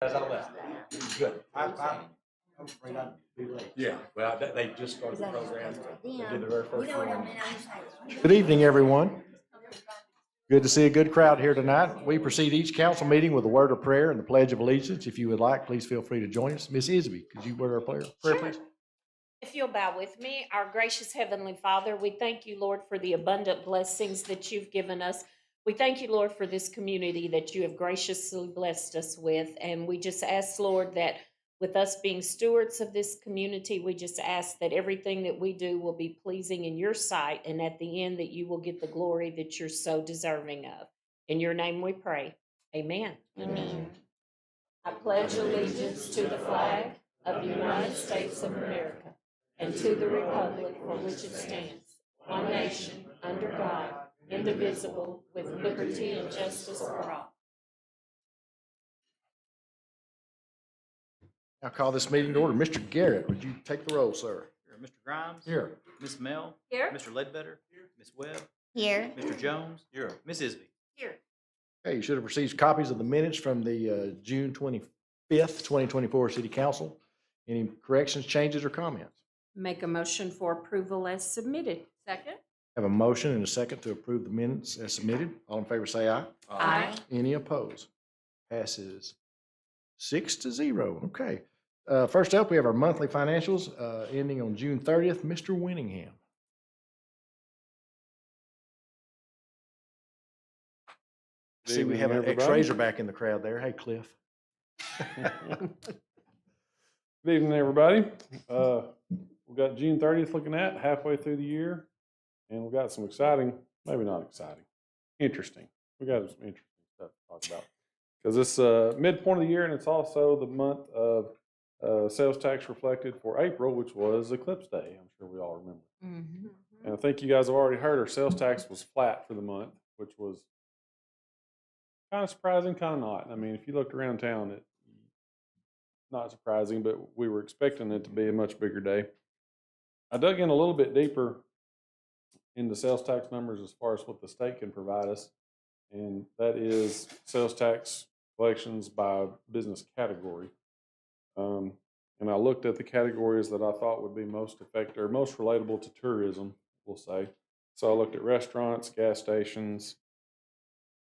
As I left. Good. I'm afraid I'd be late. Yeah, well, they just started the program. They did their very first one. Good evening, everyone. Good to see a good crowd here tonight. We proceed each council meeting with a word of prayer and the Pledge of Allegiance. If you would like, please feel free to join us. Miss Isby, could you word our prayer, please? If you'll bow with me, our gracious Heavenly Father, we thank you, Lord, for the abundant blessings that you've given us. We thank you, Lord, for this community that you have graciously blessed us with. And we just ask, Lord, that with us being stewards of this community, we just ask that everything that we do will be pleasing in your sight. And at the end, that you will get the glory that you're so deserving of. In your name we pray. Amen. Amen. I pledge allegiance to the flag of the United States of America and to the republic for which it stands, one nation, under God, indivisible, with liberty and justice for all. I'll call this meeting to order. Mr. Garrett, would you take the roll, sir? Here. Mr. Grimes? Here. Miss Mel? Here. Mr. Ledbetter? Here. Miss Webb? Here. Mr. Jones? Here. Miss Isby? Here. Okay, you should have received copies of the minutes from the June 25th, 2024 City Council. Any corrections, changes, or comments? Make a motion for approval as submitted. Second. Have a motion and a second to approve the minutes as submitted. All in favor say aye. Aye. Any opposed? Passes 6-0. Okay. First up, we have our monthly financials ending on June 30th. Mr. Winningham. See, we have an ex-Razorback in the crowd there. Hey, Cliff. Good evening, everybody. We've got June 30th looking at, halfway through the year, and we've got some exciting, maybe not exciting, interesting. We got some interesting stuff to talk about because it's midpoint of the year, and it's also the month of sales tax reflected for April, which was Eclipse Day. I'm sure we all remember. Mm-hmm. And I think you guys have already heard our sales tax was flat for the month, which was kind of surprising, kind of not. I mean, if you looked around town, it's not surprising, but we were expecting it to be a much bigger day. I dug in a little bit deeper into sales tax numbers as far as what the state can provide us, and that is sales tax collections by business category. And I looked at the categories that I thought would be most effective or most relatable to tourism, we'll say. So I looked at restaurants, gas stations.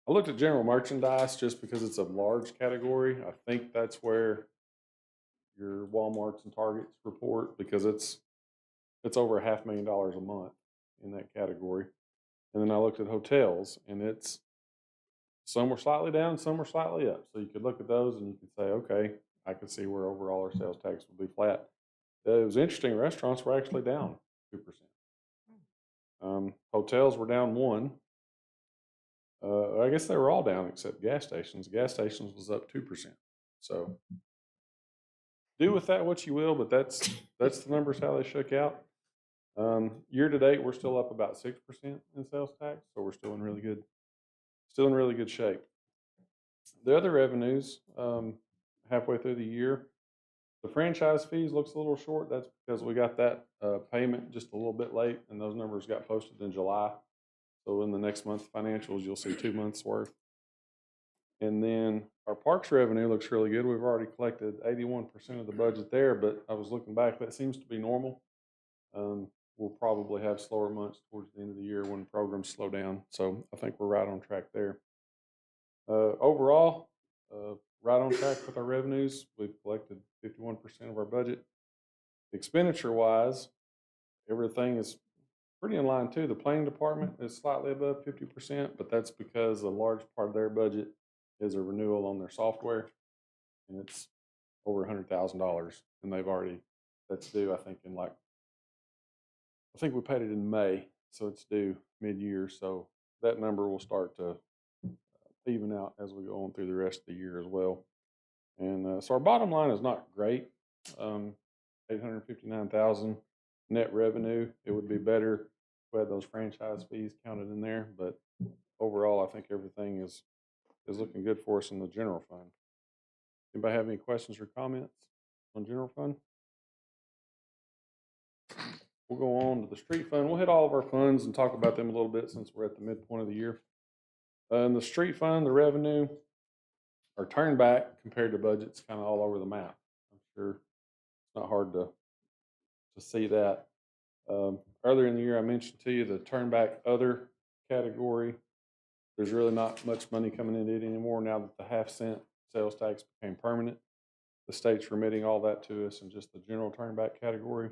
I looked at general merchandise just because it's a large category. I think that's where your Walmarts and Targets report because it's over $500,000 a month in that category. And then I looked at hotels, and it's some were slightly down, some were slightly up. So you could look at those and you could say, okay, I could see where overall our sales tax would be flat. It was interesting. Restaurants were actually down 2%. Hotels were down 1%. I guess they were all down except gas stations. Gas stations was up 2%. So do with that what you will, but that's the numbers how they shook out. Year to date, we're still up about 6% in sales tax, so we're still in really good shape. The other revenues, halfway through the year, the franchise fees looks a little short. That's because we got that payment just a little bit late, and those numbers got posted in July. So in the next month's financials, you'll see 2 months worth. And then our parks revenue looks really good. We've already collected 81% of the budget there, but I was looking back, that seems to be normal. We'll probably have slower months towards the end of the year when programs slow down. So I think we're right on track there. Overall, right on track with our revenues. We've collected 51% of our budget. Expenditure-wise, everything is pretty in line too. The planning department is slightly above 50%, but that's because a large part of their budget is a renewal on their software, and it's over $100,000, and that's due, I think, I think we paid it in May, so it's due mid-year, so that number will start to even out as we go on through the rest of the year as well. And so our bottom line is not great, $859,000 net revenue. It would be better if we had those franchise fees counted in there, but overall, I think everything is looking good for us in the general fund. Anybody have any questions or comments on general fund? We'll go on to the street fund. We'll hit all of our funds and talk about them a little bit since we're at the midpoint of the year. In the street fund, the revenue our turn back compared to budget's kind of all over the map. I'm sure it's not hard to see that. Earlier in the year, I mentioned to you the turn back other category. There's really not much money coming into it anymore now that the half-cent sales tax became permanent. The state's remitting all that to us in just the general turn back category.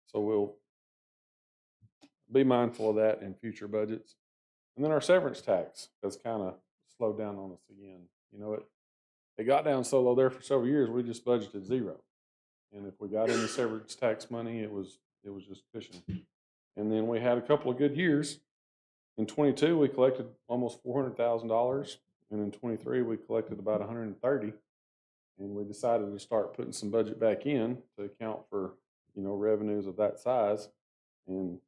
So we'll be mindful of that in future budgets. And then our severance tax has kind of slowed down on us again. You know, it got down so low there for several years, we just budgeted zero. And if we got any severance tax money, it was just cushion. And then we had a couple of good years. In 22, we collected almost $400,000, and in 23, we collected about 130. And we decided to start putting some budget back in to account for, you know, revenues of that size. And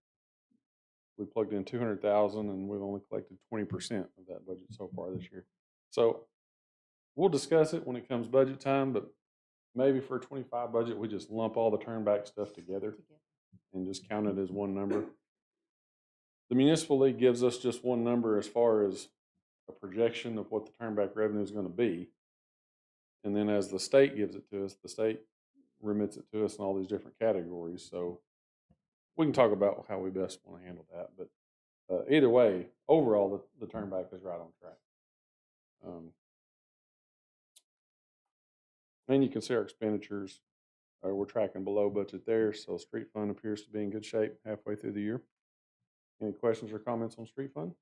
we plugged in 200,000, and we've only collected 20% of that budget so far this year. So we'll discuss it when it comes budget time, but maybe for a 25 budget, we just lump all the turn back stuff together and just count it as one number. The municipal league gives us just one number as far as a projection of what the turn back revenue is going to be. And then as the state gives it to us, the state remits it to us in all these different categories. So we can talk about how we best want to handle that. But either way, overall, the turn back is right on track. And you can see our expenditures. We're tracking below budget there. So street fund appears to be in good shape halfway through the year. Any questions or comments on street fund?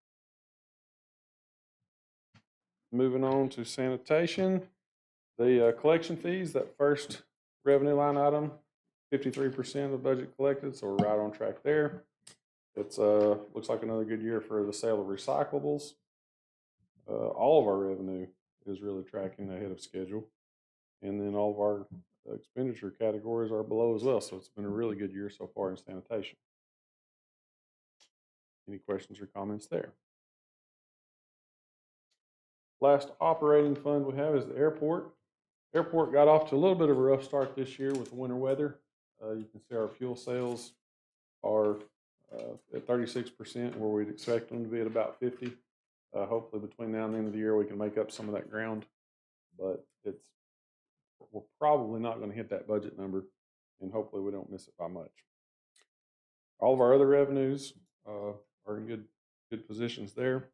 Moving on to sanitation. The collection fees, that first revenue line item, 53% of budget collected, so we're right on track there. It's looks like another good year for the sale of recyclables. All of our revenue is really tracking ahead of schedule. And then all of our expenditure categories are below as well, so it's been a really good year so far in sanitation. Any questions or comments there? Last operating fund we have is the airport. Airport got off to a little bit of a rough start this year with the winter weather. You can see our fuel sales are at 36%, where we'd expect them to be at about 50%. Hopefully between now and the end of the year, we can make up some of that ground, but we're probably not going to hit that budget number, and hopefully we don't miss it by much. All of our other revenues are in good positions there.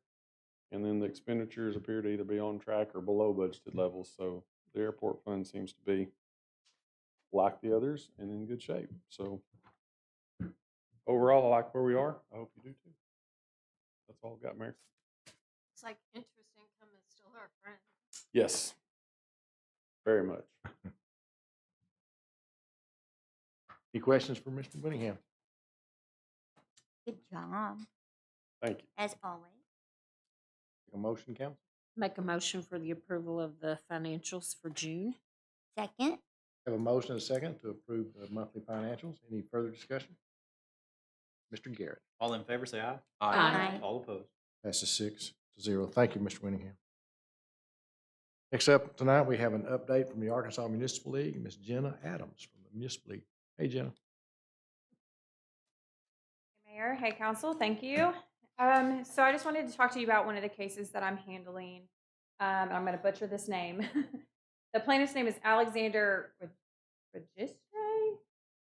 And then the expenditures appear to either be on track or below budgeted levels. So the airport fund seems to be like the others and in good shape. So overall, I like where we are. I hope you do too. That's all I've got, Mayor. It's like interest income is still our friend. Yes, very much. Any questions for Mr. Winningham? Good job, Thank you. as always. A motion, council? Make a motion for the approval of the financials for June. Second, Have a motion and a second to approve the monthly financials. Any further discussion? Mr. Garrett. All in favor, say aye. Aye. All opposed. Passes 6-0. Thank you, Mr. Winningham. Next up tonight, we have an update from the Arkansas Municipal League, Ms. Jenna Adams from the Municipal League. Hey, Jenna. Hey, Mayor, hey, council, thank you. So I just wanted to talk to you about one of the cases that I'm handling. I'm going to butcher this name. The plaintiff's name is Alexander Registre.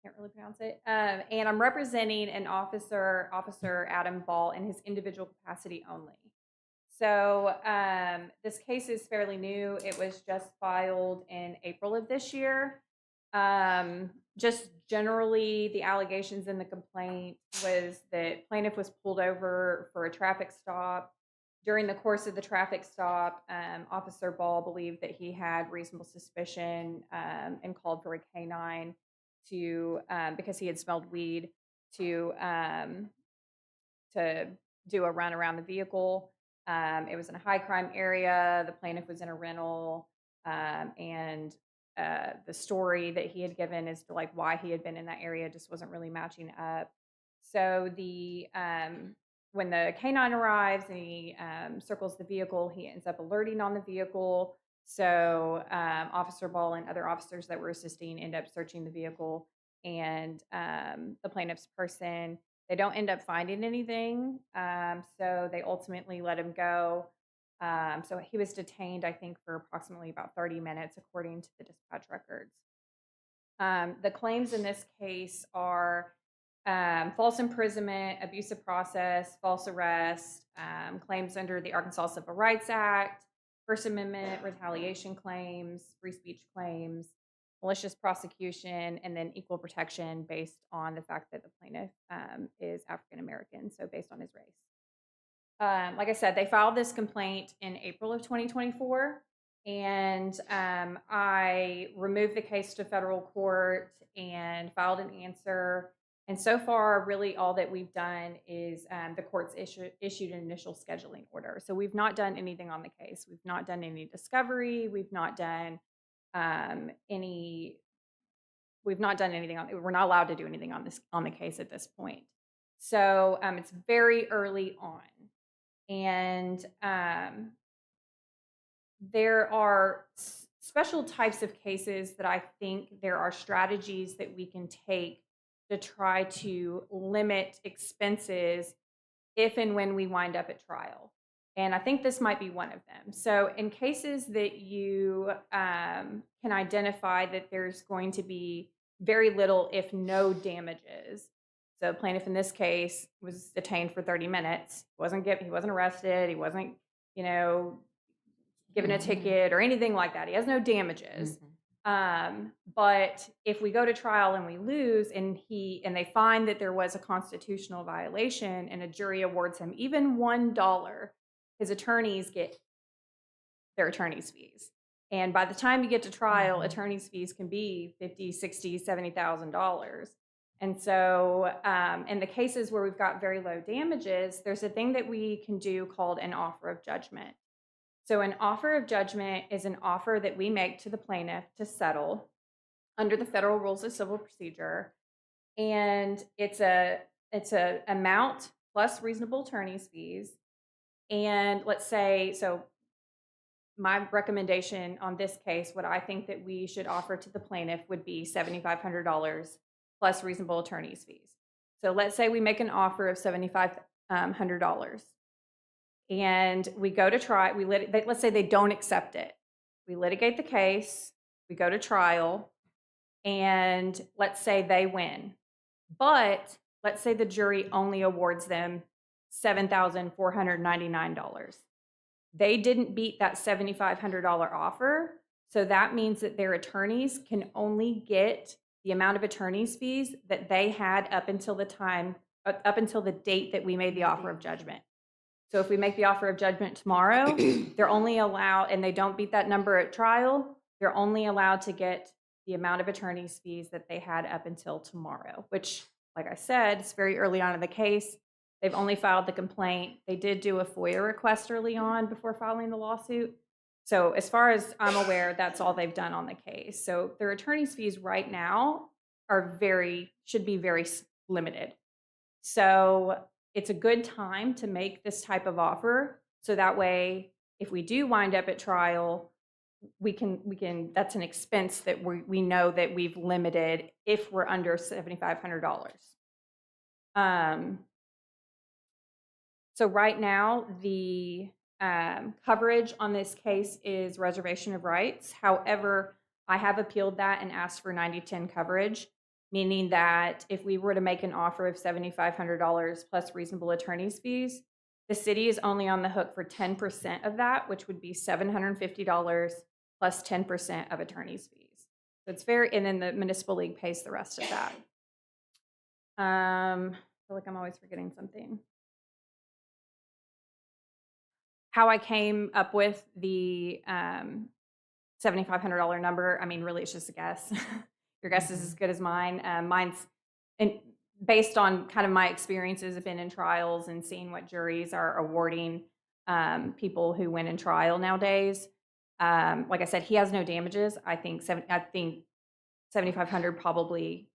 Can't really pronounce it. And I'm representing an Officer Adam Ball, in his individual capacity only. So this case is fairly new. It was just filed in April of this year. Just generally, the allegations in the complaint was that plaintiff was pulled over for a traffic stop. During the course of the traffic stop, Officer Ball believed that he had reasonable suspicion and called for a canine to because he had smelled weed to do a run around the vehicle. It was in a high crime area. The plaintiff was in a rental, and the story that he had given as to like why he had been in that area just wasn't really matching up. So the when the canine arrives and he circles the vehicle, he ends up alerting on the vehicle. So Officer Ball and other officers that were assisting end up searching the vehicle, and the plaintiff's person. They don't end up finding anything, so they ultimately let him go. So he was detained, I think, for approximately about 30 minutes, according to the dispatch records. The claims in this case are false imprisonment, abusive process, false arrest, claims under the Arkansas Civil Rights Act, First Amendment retaliation claims, free speech claims, malicious prosecution, and then equal protection based on the fact that the plaintiff is African American, so based on his race. Like I said, they filed this complaint in April of 2024, and I removed the case to federal court and filed an answer. And so far, really all that we've done is the court's issued an initial scheduling order. So we've not done anything on the case. We've not done any discovery. We've not done anything on it. We're not allowed to do anything on the case at this point. So it's very early on. And there are special types of cases that I think there are strategies that we can take to try to limit expenses if and when we wind up at trial. And I think this might be one of them. So in cases that you can identify that there's going to be very little, if no damages. So the plaintiff in this case was detained for 30 minutes. He wasn't arrested. He wasn't, given a ticket or anything like that. He has no damages. But if we go to trial and we lose, and they find that there was a constitutional violation, and a jury awards him even $1, his attorneys get their attorney's fees. And by the time you get to trial, attorney's fees can be $50,000, $60,000, $70,000. And so in the cases where we've got very low damages, there's a thing that we can do called an offer of judgment. So an offer of judgment is an offer that we make to the plaintiff to settle under the federal rules of civil procedure. And it's a amount plus reasonable attorney's fees. And let's say, so my recommendation on this case, what I think that we should offer to the plaintiff would be $7,500 plus reasonable attorney's fees. So let's say we make an offer of $7,500 and we go to try, let's say they don't accept it. We litigate the case, we go to trial, and let's say they win. But let's say the jury only awards them $7,499. They didn't beat that $7,500 offer, so that means that their attorneys can only get the amount of attorney's fees that they had up until the date that we made the offer of judgment. So if we make the offer of judgment tomorrow, they're only allowed, and they don't beat that number at trial, they're only allowed to get the amount of attorney's fees that they had up until tomorrow, which, like I said, it's very early on in the case. They've only filed the complaint. They did do a FOIA request early on before filing the lawsuit. So as far as I'm aware, that's all they've done on the case. So their attorney's fees right now should be very limited. So it's a good time to make this type of offer. So that way, if we do wind up at trial, we can, that's an expense that we know that we've limited if we're under $7,500. So right now, the coverage on this case is reservation of rights. However, I have appealed that and asked for 90/10 coverage, meaning that if we were to make an offer of $7,500 plus reasonable attorney's fees, the city is only on the hook for 10% of that, which would be $750 plus 10% of attorney's fees. So it's and then the municipal league pays the rest of that. I feel like I'm always forgetting something. How I came up with the $7,500 number, I mean, really, it's just a guess. Your guess is as good as mine. Mine's based on kind of my experiences have been in trials and seeing what juries are awarding people who win in trial nowadays. Like I said, he has no damages. I think 7,500 probably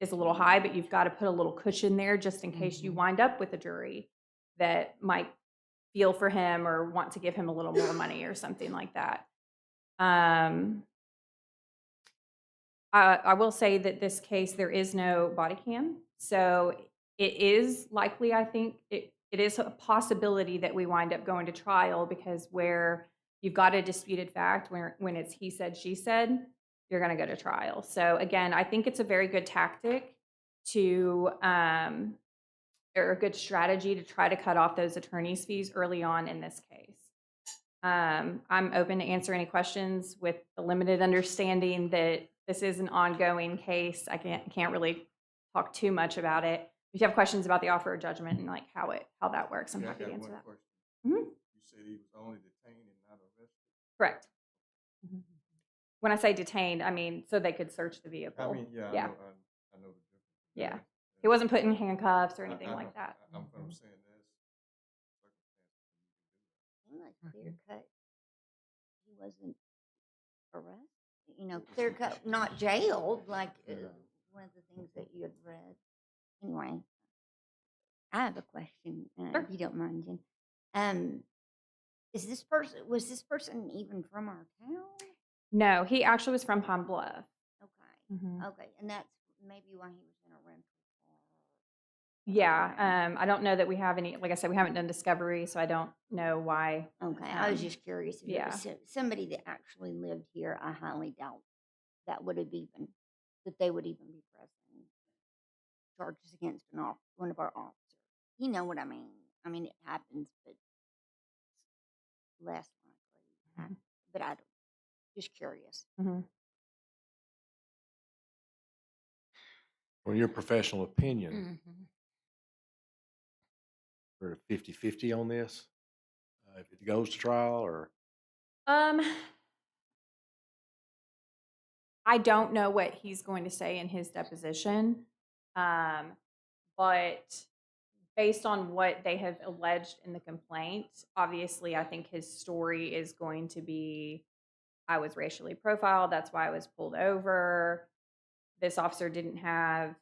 is a little high, but you've got to put a little cushion there just in case you wind up with a jury that might feel for him or want to give him a little more money or something like that. I will say that this case, there is no body cam. So it is likely, I think, it is a possibility that we wind up going to trial, because where you've got a disputed fact, when it's he said, she said, you're going to go to trial. So again, I think it's a very good tactic to, or a good strategy to try to cut off those attorney's fees early on in this case. I'm open to answer any questions with the limited understanding that this is an ongoing case. I can't really talk too much about it. If you have questions about the offer of judgment and like how that works, I'm happy to answer that. Mhm. You said he was only detained and not arrested? Correct. When I say detained, I mean so they could search the vehicle. I mean, yeah, Yeah. I know the difference. Yeah. He wasn't put in handcuffs or anything I like know. that. I'm saying this. Seemed like clear cut. He wasn't arrested, clear cut, not jailed, like one of the things that you had read. Anyway, I have a question, Sure. if you don't mind, Jen. Was this person even from our town? No, he actually was from Pine Bluff. Okay, okay, and that's maybe why he was in a rental car. Yeah, I don't know that we have any, like I said, we haven't done discovery, so I don't know why. Okay, I was just curious if it yeah. was somebody that actually lived here. I highly doubt that they would even be pressing charges against one of our officers. You know what I mean? I mean, it happens, but less likely. But I don't. Just curious. Mhm. Well, your professional opinion, for 50-50 on this, if it goes to trial, or I don't know what he's going to say in his deposition, but based on what they have alleged in the complaint, obviously I think his story is going to be, I was racially profiled, that's why I was pulled over. This officer didn't have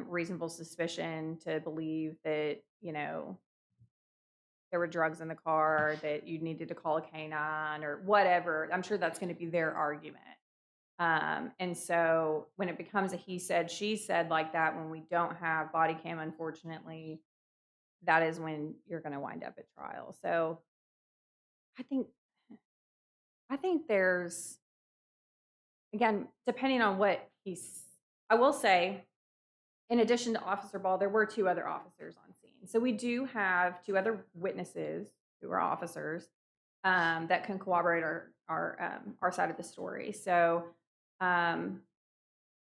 reasonable suspicion to believe that, there were drugs in the car, that you needed to call a canine or whatever. I'm sure that's going to be their argument. And so when it becomes a he said, she said like that, when we don't have body cam, unfortunately, that is when you're going to wind up at trial. So I think there's, again, depending on what I will say, in addition to Officer Ball, there were 2 other officers on scene. So we do have 2 other witnesses who are officers that can corroborate our side of the story. So, but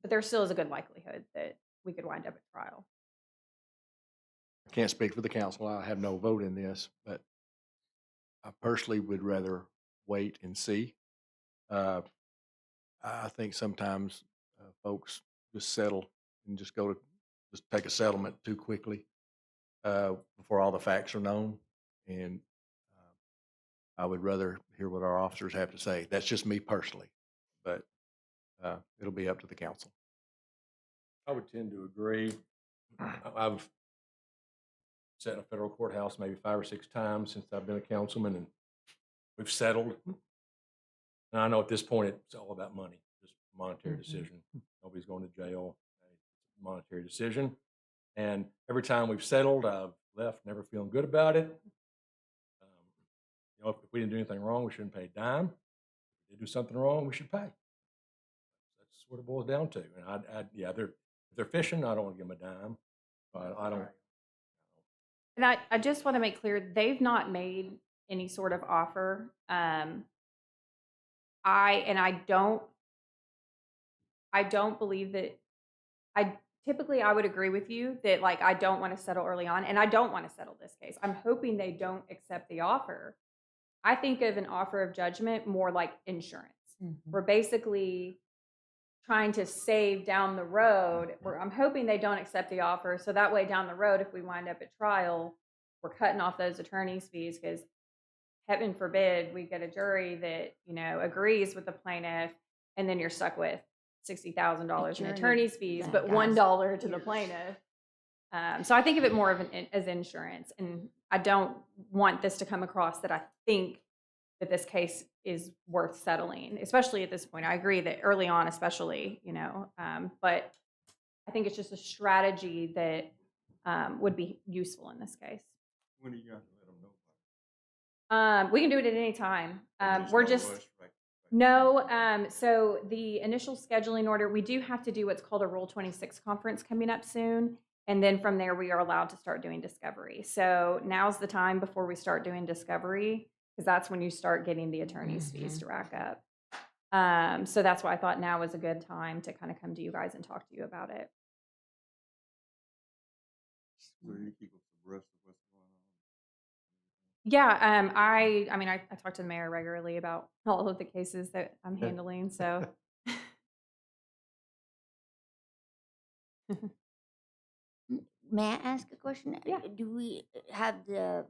there still is a good likelihood that we could wind up at trial. I can't speak for the council. I have no vote in this, but I personally would rather wait and see. I think sometimes folks just settle and just take a settlement too quickly before all the facts are known. And I would rather hear what our officers have to say. That's just me personally, but it'll be up to the council. I would tend to agree. I've sat in a federal courthouse maybe 5 or 6 times since I've been a councilman, and we've settled. And I know at this point it's all about money, just monetary decision. Nobody's going to jail. It's a monetary decision. And every time we've settled, I've left never feeling good about it. If we didn't do anything wrong, we shouldn't pay a dime. If we did do something wrong, we should pay. That's what it boils down to. And if they're fishing, I don't want to give them a dime. I don't. And I just want to make clear, they've not made any sort of offer. I don't believe that. I would agree with you that, like, I don't want to settle early on, and I don't want to settle this case. I'm hoping they don't accept the offer. I think of an offer of judgment more like insurance. We're basically trying to save down the road. I'm hoping they don't accept the offer, so that way down the road, if we wind up at trial, we're cutting off those attorney's fees, because heaven forbid we get a jury that agrees with the plaintiff, and then you're stuck with $60,000 in attorney's fees, but $1 to the plaintiff. So I think of it more of as insurance, and I don't want this to come across that I think that this case is worth settling, especially at this point. I agree that early on, especially, but I think it's just a strategy that would be useful in this case. When do you have to let them know? We can do it at any time. There's We're no just, rush, like- no, so the initial scheduling order, we do have to do what's called a Rule 26 conference coming up soon. And then from there, we are allowed to start doing discovery. So now's the time before we start doing discovery, because that's when you start getting the attorney's fees to rack up. So that's why I thought now was a good time to kind of come to you guys and talk to you about it. So you keep us abreast of what's going on. Yeah, I mean, I talk to the mayor regularly about all of the cases that I'm handling, so. May I ask a question? Yeah. Do we have the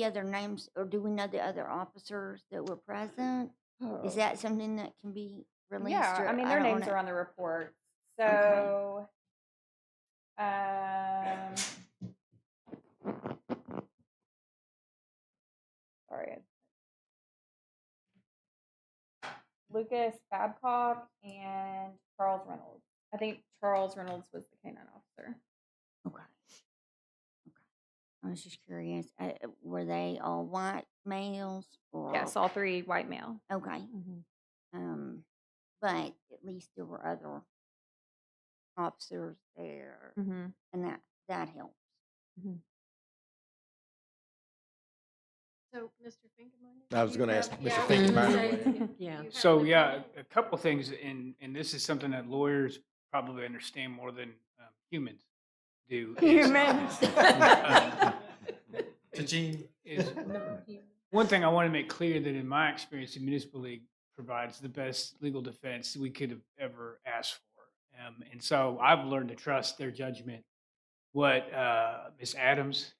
other names, or do we know the other officers that were present? Is that something that can be released? Yeah, or I mean, their don't names wanna- are on the report. Okay. So, sorry. Lucas Babcock and Charles Reynolds. I think Charles Reynolds was the canine officer. Okay. I was just curious. Were they all white males? Or? Yes, all three white male. Okay. But at least there were other officers there, and that helps. So, Mr. Finkelmeyer? I was you gonna have- ask Mr. yeah, I was Finkelmeyer gonna to say, weigh in. you Yeah. have So the yeah, time. a couple things, and this is something that lawyers probably understand more than humans do. Cha-ching. Is one thing I want to make clear that in my experience, the municipal league provides the best legal defense we could have ever asked for, and so I've learned to trust their judgment. What Ms. Adams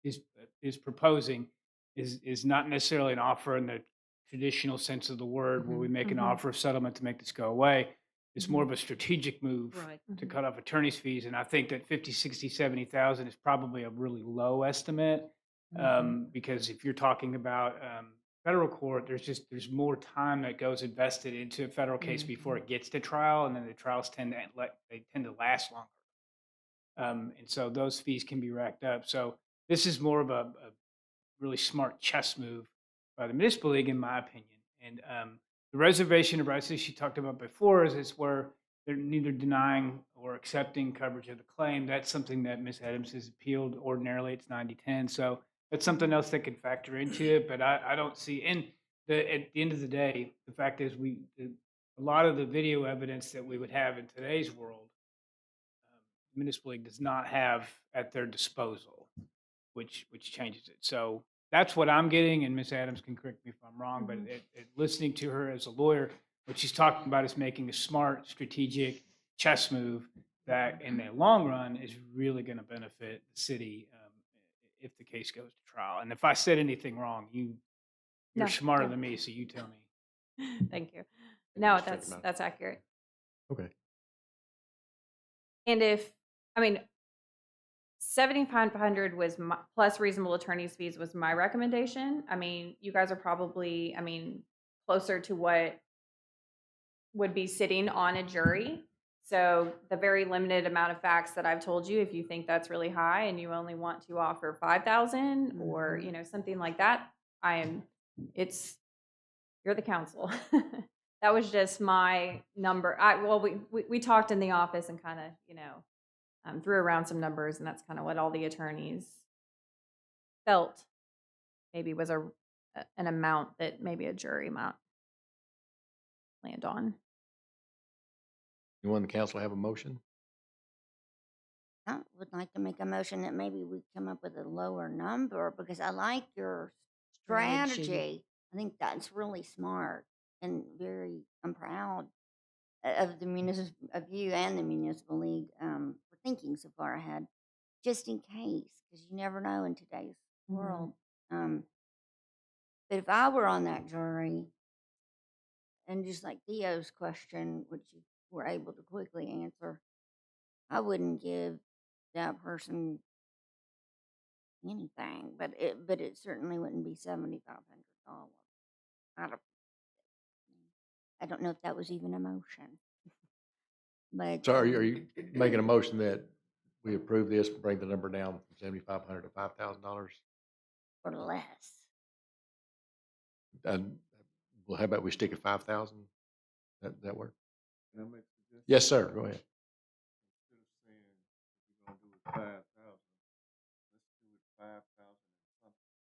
is proposing is not necessarily an offer in the traditional sense of the word, where we make an offer of settlement to make this go away. It's more of a strategic move Right. to cut off attorney's fees. And I think that 50, 60, 70,000 is probably a really low estimate. Because if you're talking about federal court, there's more time that goes invested into a federal case before it gets to trial. And then the trials tend to last longer. And so those fees can be racked up. So this is more of a really smart chess move by the municipal league, in my opinion. And the reservation of rights that she talked about before is where they're neither denying or accepting coverage of the claim. That's something that Ms. Adams has appealed. Ordinarily, it's 90-10. So that's something else that can factor into it. But I don't see, and at the end of the day, the fact is a lot of the video evidence that we would have in today's world, municipal league does not have at their disposal, which changes it. So that's what I'm getting, and Ms. Adams can correct me if I'm wrong, but listening to her as a lawyer, what she's talking about is making a smart, strategic chess move that, in the long run, is really going to benefit the city if the case goes to trial. And if I said anything wrong, you're No, smarter no. than me, so you tell me. Thank you. No, Mr. Finkelmeyer. that's accurate. Okay. And I mean, 7,500 was plus reasonable attorney's fees was my recommendation. I mean, you guys are probably, closer to what would be sitting on a jury. So the very limited amount of facts that I've told you, if you think that's really high and you only want to offer 5,000 or, something like that, you're the council. That was just my number. We talked in the office and kind of, threw around some numbers, and that's kind of what all the attorneys felt maybe was an amount that maybe a jury might land on. You want the council to have a motion? I would like to make a motion that maybe we come up with a lower number, because I like your strategy. I think that's really smart and I'm proud of of you and the municipal league for thinking so far ahead, just in case, because you never know in today's world. But if I were on that jury, and just like Theo's question, which you were able to quickly answer, I wouldn't give that person anything, but it certainly wouldn't be $7,500. I don't know if that was even a motion. But So are you making a motion that we approve this, bring the number down from $7,500 to $5,000. Or less. And, well, how about we stick at 5,000? That work? Can I make a suggestion? Yes, sir, go ahead. Instead of saying, if we're gonna do it 5,000, let's do it 5,000 and something.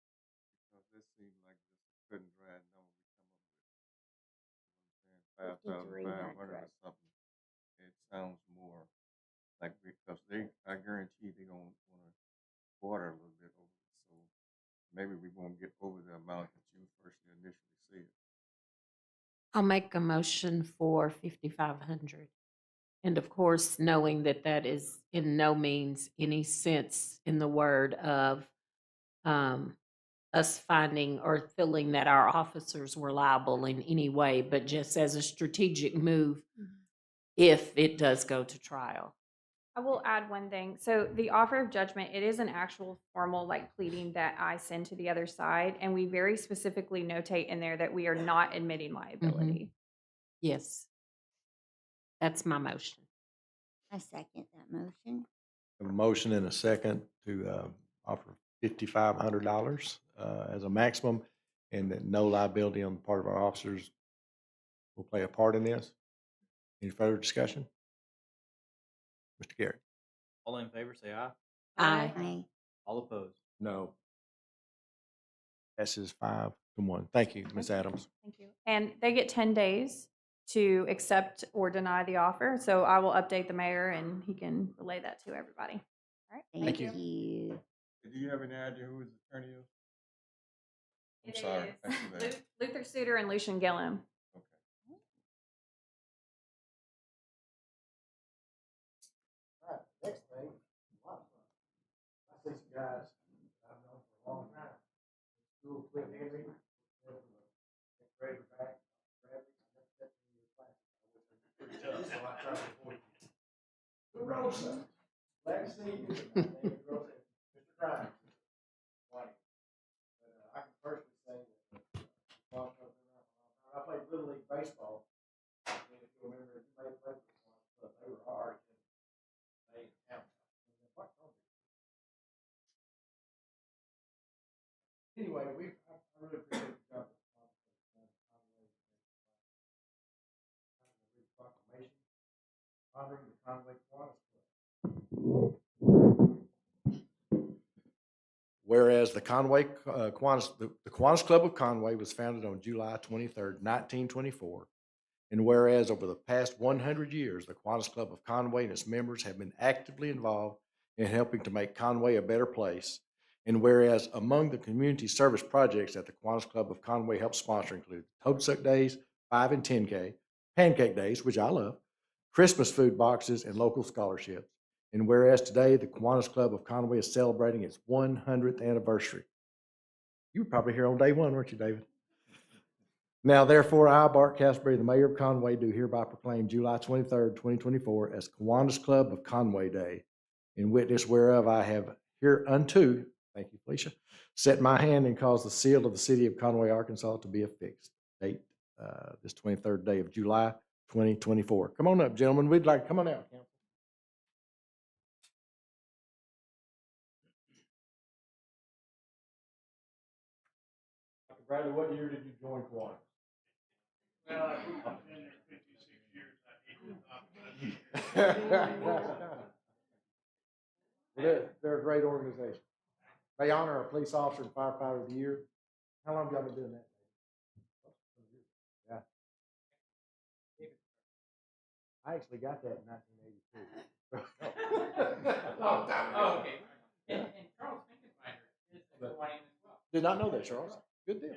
Because that seems like just a cut and dry number we come up with. You know what I'm saying? 5,500 or something. It sounds more like, because I guarantee they're gonna wanna border a little bit over it. So maybe we won't get over the amount that you first initially said. I'll make a motion for 5,500. And of course, knowing that that is in no means any sense in the word of us finding or feeling that our officers were liable in any way, but just as a strategic move if it does go to trial. I will add one thing. So the offer of judgment, it is an actual formal like pleading that I send to the other side. And we very specifically notate in there that we are not admitting liability. Yes. That's my motion. I second that motion. A motion and a second to offer $5,500 as a maximum, and that no liability on the part of our officers will play a part in this. Any further discussion? Mr. Gary? All in favor, say aye. Aye. Aye. All opposed. No. Passes 5-1. Thank you, Ms. Adams. Thank you. And they get 10 days to accept or deny the offer. So I will update the mayor and he can relay that to everybody. All right. Thank you. you. Do you have any idea who his attorney is? I'm It sorry. I is should have asked. Luther Suter and Lucian Gillum. Okay. All right, next thing, a lot of fun. I see some guys I've known for a long time. School quit Henry, Razorback, Bradley. I never stepped into your class. I was pretty tough, so I tried to avoid you. Who wrote some? Glad to see you. My name is Mr. Grimes. White. But I can personally say that Quan's been around for a long time. I played Little League Baseball. And if you remember, you may play for Quan's, but they were hard. Anyway, I really appreciate the job that proclamation honoring the Conway Kiwanis Club. Whereas the Kiwanis Club of Conway was founded on July 23rd, 1924, and whereas over the past 100 years, the Kiwanis Club of Conway and its members have been actively involved in helping to make Conway a better place, and whereas among the community service projects that the Kiwanis Club of Conway helps sponsor include Toad Suck Days, 5 and 10K, Pancake Days, which I love, Christmas food boxes, and local scholarships. And whereas today the Kiwanis Club of Conway is celebrating its 100th anniversary. You were probably here on day one, weren't you, David? Now, therefore, I, Bart Casper, the mayor of Conway, do hereby proclaim July 23rd, 2024 as Kiwanis Club of Conway Day, in witness whereof I have hereunto, thank you, Felicia, set my hand and caused the seal of the city of Conway, Arkansas to be affixed. Date, this 23rd day of July, 2024. Come on up, gentlemen. We'd like, come on out, council. Dr. Bradley, what year did you join Kiwanis? Well, I've been there 56 years. I hate it. They're a great organization. They honor a police officer and firefighter of the year. How long have y'all been doing that? Yeah. I actually got that in 1982. Oh, okay. And Charles Finkenbinder is a Hawaiian as well. Did not know that, Charles. Good deal.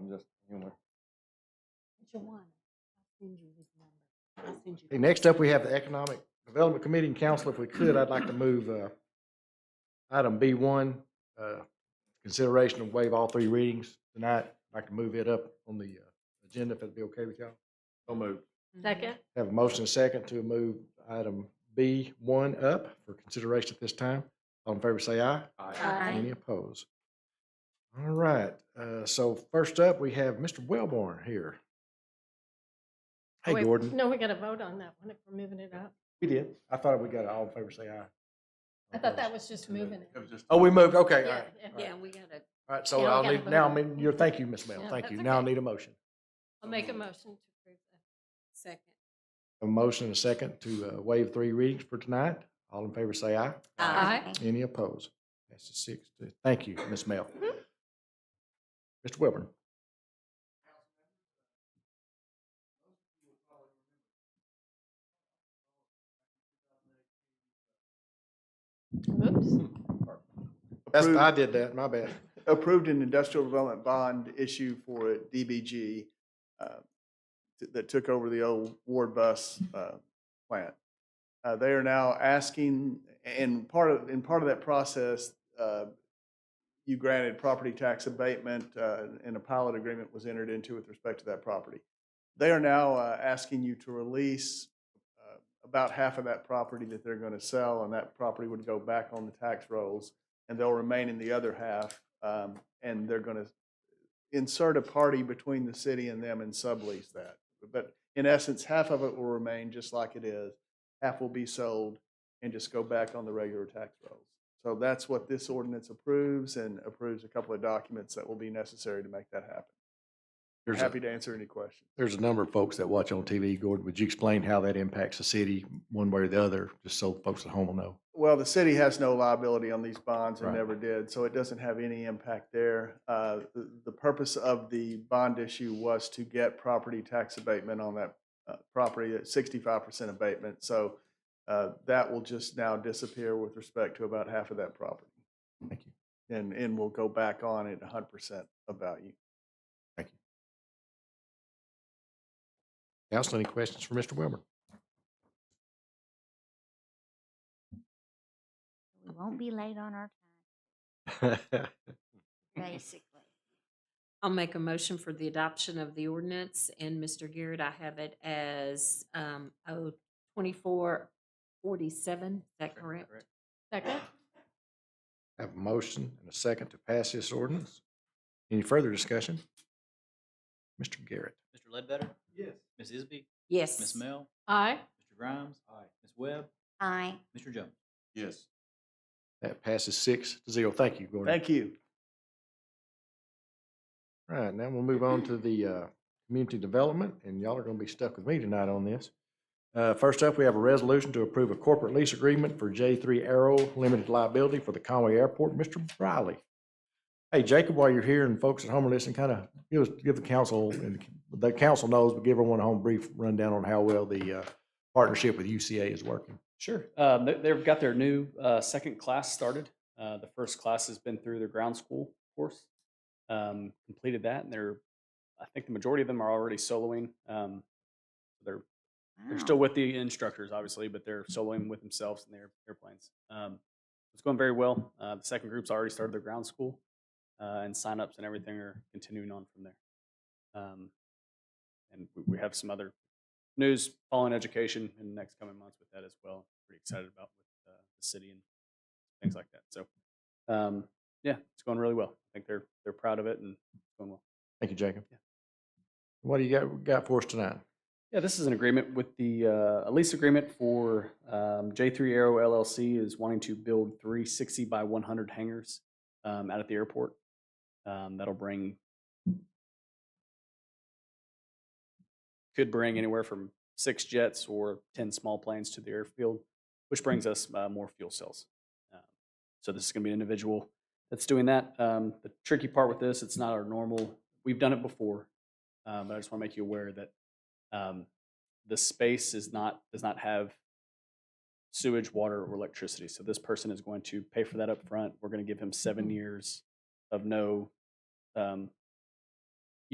I'm just human. Okay, next up, we have the Economic Development Committee and Council. If we could, I'd like to move item B1, consideration of waive all three readings tonight. I'd like to move it up on the agenda, if that'd be okay with y'all. So moved. Second. Have a motion and a second to move item B1 up for consideration at this time. All in favor, say aye. Aye. Any opposed? All right, so first up, we have Mr. Wellborn here. Hey, Wait, Gordon. No, we got to vote on that one if we're moving it up. We did. I thought we got it. All in favor, say aye. I thought that was just moving it. It was just. Oh, we moved, okay, all Yeah, right. yeah. All right. we gotta. All right, so Yeah, we I'll gotta need, vote now, on I mean, you're, thank you, Ms. Mel, Yeah, thank you. that's Now I okay. need a motion. I'll make a motion to approve that. Second. A motion and a second to waive three readings for tonight. All in favor, say aye. Aye. Any opposed? That's a 6. Thank you, Ms. Mel. Mr. Wilburn. Oops. That's, Approved- I did that, my bad. approved an industrial development bond issue for DBG that took over the old Ward Bus plant. They are now asking, and part of that process, you granted property tax abatement, and a pilot agreement was entered into with respect to that property. They are now asking you to release about half of that property that they're going to sell, and that property would go back on the tax rolls, and they'll remain in the other half, and they're going to insert a party between the city and them and sublease that. But in essence, half of it will remain just like it is, half will be sold and just go back on the regular tax rolls. So that's what this ordinance approves, and approves a couple of documents that will be necessary to make that happen. Happy to answer any questions. There's a number of folks that watch on TV. Gordon, would you explain how that impacts the city one way or the other, just so folks at home will know? Well, the city has no liability on these bonds and Right. never did, so it doesn't have any impact there. The purpose of the bond issue was to get property tax abatement on that property at 65% abatement. So that will just now disappear with respect to about half of that property. Thank you. And will go back on at 100% of value. Thank you. Council, any questions for Mr. Wilburn? We won't be late on our time, basically. I'll make a motion for the adoption of the ordinance, and Mr. Garrett, I have it as 2447, is that correct? Second. Have a motion and a second to pass this ordinance. Any further discussion? Mr. Garrett. Mr. Ledbetter? Yes. Ms. Isby? Yes. Ms. Mel? Aye. Mr. Grimes? Aye. Ms. Webb? Aye. Mr. Jones? Yes. That passes 6-0. Thank you, Gordon. Thank you. All right, now we'll move on to the community development, and y'all are going to be stuck with me tonight on this. First up, we have a resolution to approve a corporate lease agreement for J3 Aero Limited Liability for the Conway Airport. Mr. Riley. Hey, Jacob, while you're here and folks at home are listening, kind of give the council, and the council knows, but give everyone a home brief rundown on how well the partnership with UCA is working. Sure. They've got their new second class started. The first class has been through their ground school course, completed that, and I think the majority of them are already soloing. They're still with the instructors, obviously, but they're soloing with themselves in their airplanes. It's going very well. The second group's already started their ground school, and signups and everything are continuing on from there. And we have some other news following education in the next coming months with that as well. Pretty excited about with the city and things like that. So, yeah, it's going really well. I think they're proud of it and it's going well. Thank you, Jacob. Yeah. What do you got for us tonight? Yeah, this is an agreement with a lease agreement for J3 Aero LLC is wanting to build 3 60 by 100 hangars out at the airport. That'll could bring anywhere from 6 jets or 10 small planes to the airfield, which brings us more fuel cells. So this is going to be an individual that's doing that. The tricky part with this, it's not our normal. We've done it before, but I just want to make you aware that the space does not have sewage, water, or electricity. So this person is going to pay for that up front. We're going to give him 7 years of no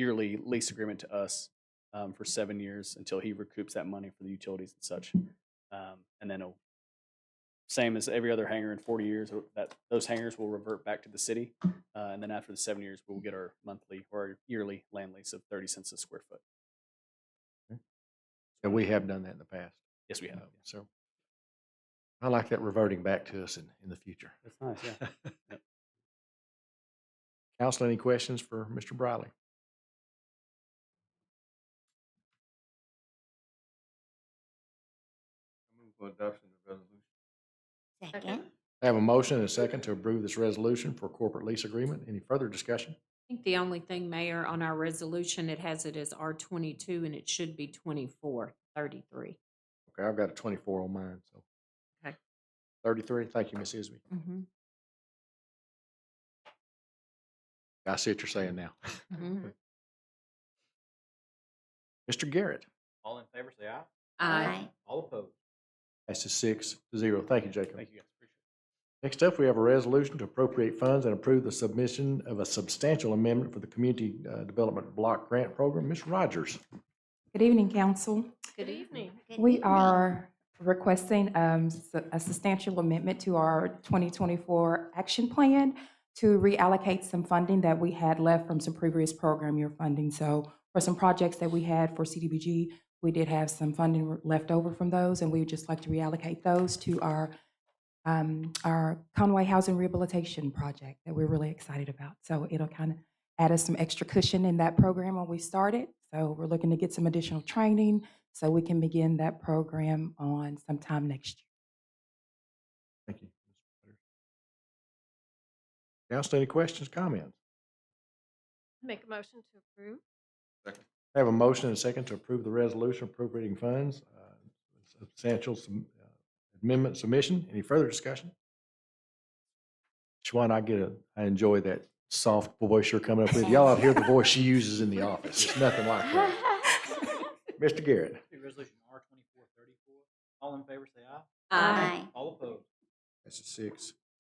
yearly lease agreement to us for 7 years until he recoups that money for the utilities and such. And then same as every other hangar in 40 years, that those hangars will revert back to the city. And then after the 7 years, we'll get our monthly or our yearly land lease of 30 cents a square foot. And we have done that in the past. Yes, we have. So I like that reverting back to us in the future. That's nice, yeah. Yep. Council, any questions for Mr. Briley? I move for adoption of the resolution. Second. I have a motion and a second to approve this resolution for corporate lease agreement. Any further discussion? I think the only thing, Mayor, on our resolution, it has it as R22 and it should be 2433. Okay, I've got a 24 on mine, so. Okay. 33, thank you, Ms. Isby. Mhm. I see what you're saying now. Mhm. Mr. Garrett, All in favor, say aye. Aye. All opposed. that's a 6-0. Thank you, Jacob. Thank you, guys. Appreciate it. Next up, we have a resolution to appropriate funds and approve the submission of a substantial amendment for the Community Development Block Grant Program. Ms. Rogers. Good evening, council. Good evening. Good We evening. are requesting a substantial amendment to our 2024 action plan to reallocate some funding that we had left from some previous program year funding. So for some projects that we had for CDBG, we did have some funding left over from those, and we would just like to reallocate those to our Conway Housing Rehabilitation Project that we're really excited about. So it'll kind of add us some extra cushion in that program when we start it. So we're looking to get some additional training so we can begin that program on sometime next year. Thank you. Council, any questions, comments? Make a motion to approve. Second. I have a motion and a second to approve the resolution appropriating funds, substantial amendment submission. Any further discussion? Shwan, I enjoy that soft voice you're coming up with. Y'all ought to hear the voice she uses in the office. It's nothing like that. Mr. Garrett. Resolution R2434. All in favor, say aye. Aye. All opposed. That's a